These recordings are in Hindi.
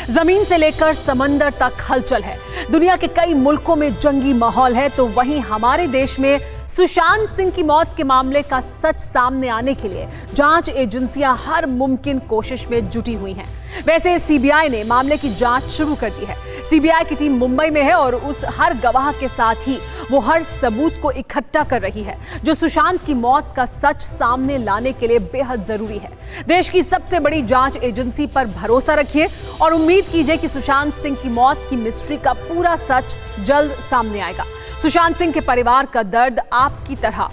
जमीन से लेकर समंदर तक हलचल है। दुनिया के कई मुल्कों में जंगी माहौल है, तो वहीं हमारे देश में सुशांत सिंह की मौत के मामले का सच सामने आने के लिए जांच एजेंसियां हर मुमकिन कोशिश में जुटी हुई हैं। वैसे सीबीआई ने मामले की जांच शुरू कर दी है। सीबीआई की टीम मुंबई में है और उस हर गवाह के साथ ही वो हर सबूत को इकट्ठा कर रही है जो सुशांत की मौत का सच सामने लाने के लिए बेहद जरूरी है। देश की सबसे बड़ी जांच एजेंसी पर भरोसा रखिए और उम्मीद कीजिए कि सुशांत सिंह की मौत की मिस्ट्री का पूरा सच जल्द सामने आएगा। सुशांत सिंह के परिवार का दर्द आपकी तरह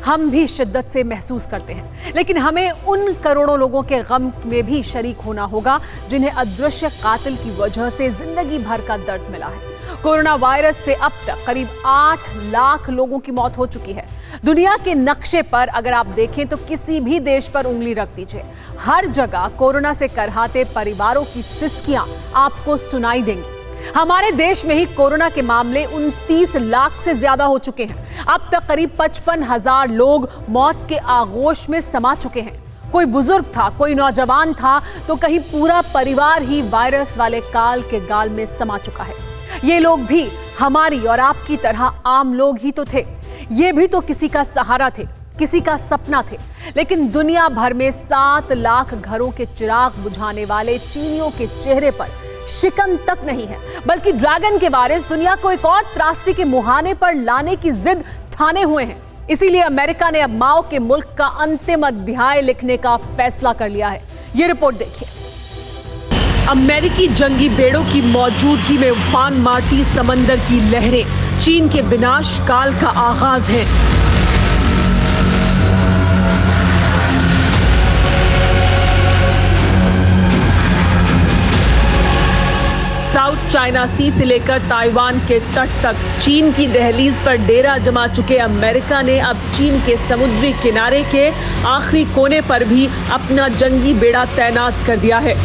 हम भी शिद्दत से महसूस करते हैं, लेकिन हमें उन करोड़ों लोगों के गम में भी शरीक होना होगा जिन्हें अदृश्य कातिल की वजह से जिंदगी भर का दर्द मिला है। कोरोना वायरस से अब तक करीब 8 लाख लोगों की मौत हो चुकी है। दुनिया के नक्शे पर अगर आप देखें तो किसी भी देश पर उंगली रख दीजिए, हर जगह कोरोना से करहाते परिवारों की सिसकियां आपको सुनाई देंगी। हमारे देश में ही कोरोना के मामले 29 लाख से ज्यादा हो चुके हैं। अब तक करीब 55,000 लोग मौत के आगोश में समा चुके हैं। कोई बुजुर्ग था, कोई नौजवान था, तो कहीं पूरा परिवार ही वायरस वाले काल के गाल में समा चुका है। ये लोग भी हमारी और आपकी तरह आम लोग ही तो थे। ये भी तो किसी का सहारा थे, किसी का सपना थे। लेकिन दुनिया भर में 7 लाख घरों के चिराग बुझाने वाले चीनियों के चेहरे पर शिकन तक नहीं है, बल्कि ड्रैगन के वारिस दुनिया को एक और त्रासदी के मुहाने पर लाने की जिद ठाने हुए हैं। इसीलिए अमेरिका ने अब माओ के मुल्क का अंतिम अध्याय लिखने का फैसला कर लिया है। ये रिपोर्ट देखिए। अमेरिकी जंगी बेड़ों की मौजूदगी में उफान मारती समंदर की लहरें चीन के विनाश काल का आगाज है। साउथ चाइना सी से लेकर ताइवान के तट तक चीन की दहलीज पर डेरा जमा चुके अमेरिका ने अब चीन के समुद्री किनारे के आखिरी कोने पर भी अपना जंगी बेड़ा तैनात कर दिया है।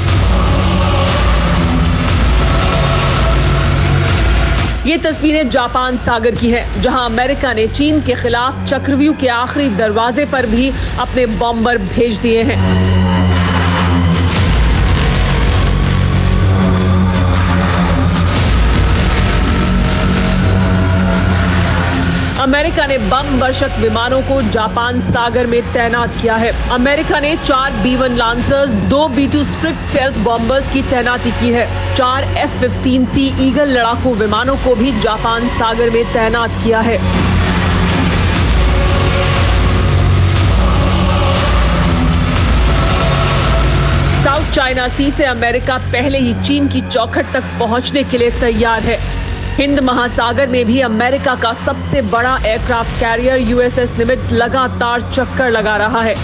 ये तस्वीरें जापान सागर की हैं, जहां अमेरिका ने चीन के खिलाफ चक्रव्यूह के आखिरी दरवाजे पर भी अपने बॉम्बर भेज दिए हैं। अमेरिका ने बम वर्षक विमानों को जापान सागर में तैनात किया है। अमेरिका ने 4 B-1 lancers, 2 B-2 spirit stealth bombers की तैनाती की है। 4 F-15C ईगल लड़ाकू विमानों को भी जापान सागर में तैनात किया है। साउथ चाइना सी से अमेरिका पहले ही चीन की चौखट तक पहुंचने के लिए तैयार है। हिंद महासागर में भी अमेरिका का सबसे बड़ा एयरक्राफ्ट कैरियर USS निमित्ज लगातार चक्कर लगा रहा है।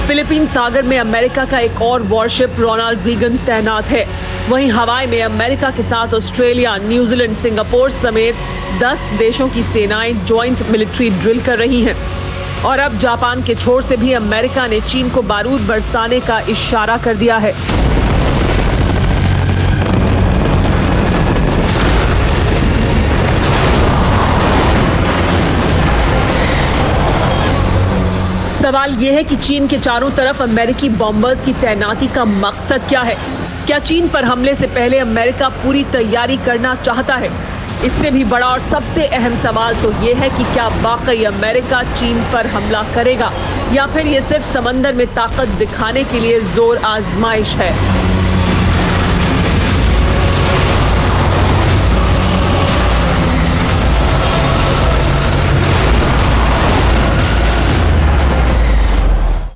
फिलीपीन सागर में अमेरिका का एक और वॉरशिप रोनाल्ड रीगन तैनात है। वहीं हवाई में अमेरिका के साथ ऑस्ट्रेलिया, न्यूजीलैंड, सिंगापुर समेत 10 देशों की सेनाएं ज्वाइंट मिलिट्री ड्रिल कर रही हैं। और अब जापान के छोर से भी अमेरिका ने चीन को बारूद बरसाने का इशारा कर दिया है। सवाल यह है कि चीन के चारों तरफ अमेरिकी बॉम्बर्स की तैनाती का मकसद क्या है? क्या चीन पर हमले से पहले अमेरिका पूरी तैयारी करना चाहता है? इससे भी बड़ा और सबसे अहम सवाल तो ये है कि क्या वाकई अमेरिका चीन पर हमला करेगा या फिर ये सिर्फ समंदर में ताकत दिखाने के लिए जोर आजमाइश है।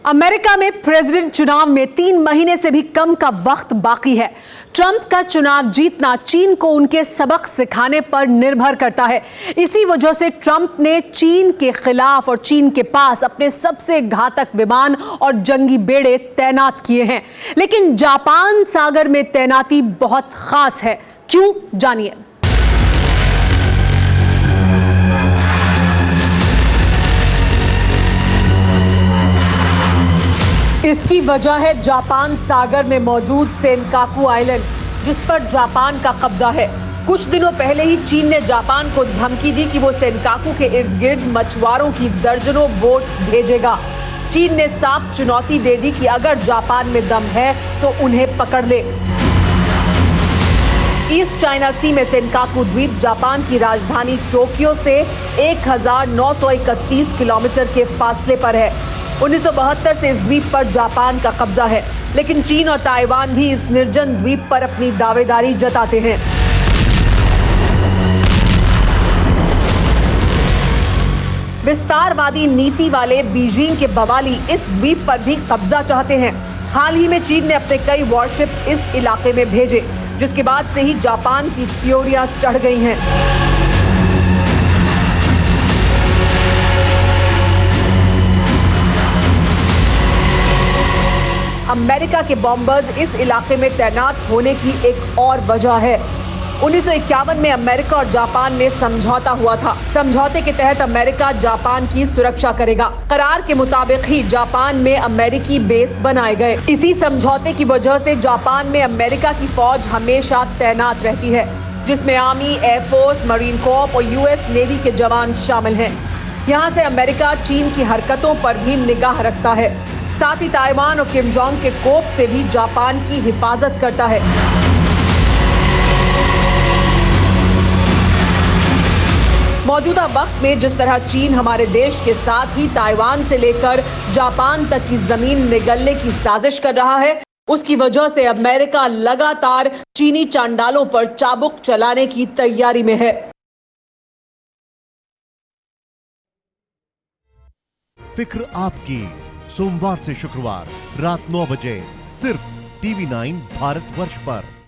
अमेरिका में प्रेसिडेंट चुनाव में 3 महीने से भी कम का वक्त बाकी है। ट्रंप का चुनाव जीतना चीन को उनके सबक सिखाने पर निर्भर करता है। इसी वजह से ट्रंप ने चीन के खिलाफ और चीन के पास अपने सबसे घातक विमान और जंगी बेड़े तैनात किए हैं। लेकिन जापान सागर में तैनाती बहुत खास है। क्यों, जानिए। इसकी वजह है जापान सागर में मौजूद सेनकाकू आइलैंड, जिस पर जापान का कब्जा है। कुछ दिनों पहले ही चीन ने जापान को धमकी दी कि वो सेनकाकू के इर्द गिर्द मछुआरों की दर्जनों बोट्स भेजेगा। चीन ने साफ चुनौती दे दी कि अगर जापान में दम है तो उन्हें पकड़ ले। ईस्ट चाइना सी में सेनकाकू द्वीप जापान की राजधानी टोक्यो से 1931 किलोमीटर के फासले पर है। 1972 से इस द्वीप पर जापान का कब्जा है, लेकिन चीन और ताइवान भी इस निर्जन द्वीप पर अपनी दावेदारी जताते हैं। विस्तारवादी नीति वाले बीजिंग के बवाली इस द्वीप पर भी कब्जा चाहते हैं। हाल ही में चीन ने अपने कई वॉरशिप इस इलाके में भेजे, जिसके बाद से ही जापान की त्योरियां चढ़ गई हैं। अमेरिका के बॉम्बर्स इस इलाके में तैनात होने की एक और वजह है। 1951 में अमेरिका और जापान में समझौता हुआ था। समझौते के तहत अमेरिका जापान की सुरक्षा करेगा। करार के मुताबिक ही जापान में अमेरिकी बेस बनाए गए। इसी समझौते की वजह से जापान में अमेरिका की फौज हमेशा तैनात रहती है, जिसमें आर्मी, एयरफोर्स, मरीन कॉर्प और यूएस नेवी के जवान शामिल हैं। यहाँ से अमेरिका चीन की हरकतों पर भी निगाह रखता है। साथ ही ताइवान और किम जोंग के कोप से भी जापान की हिफाजत करता है। मौजूदा वक्त में जिस तरह चीन हमारे देश के साथ ही ताइवान से लेकर जापान तक की जमीन निगलने की साजिश कर रहा है, उसकी वजह से अमेरिका लगातार चीनी चांडालों पर चाबुक चलाने की तैयारी में है। फिक्र आपकी, सोमवार से शुक्रवार रात 9 बजे सिर्फ TV9 भारतवर्ष पर।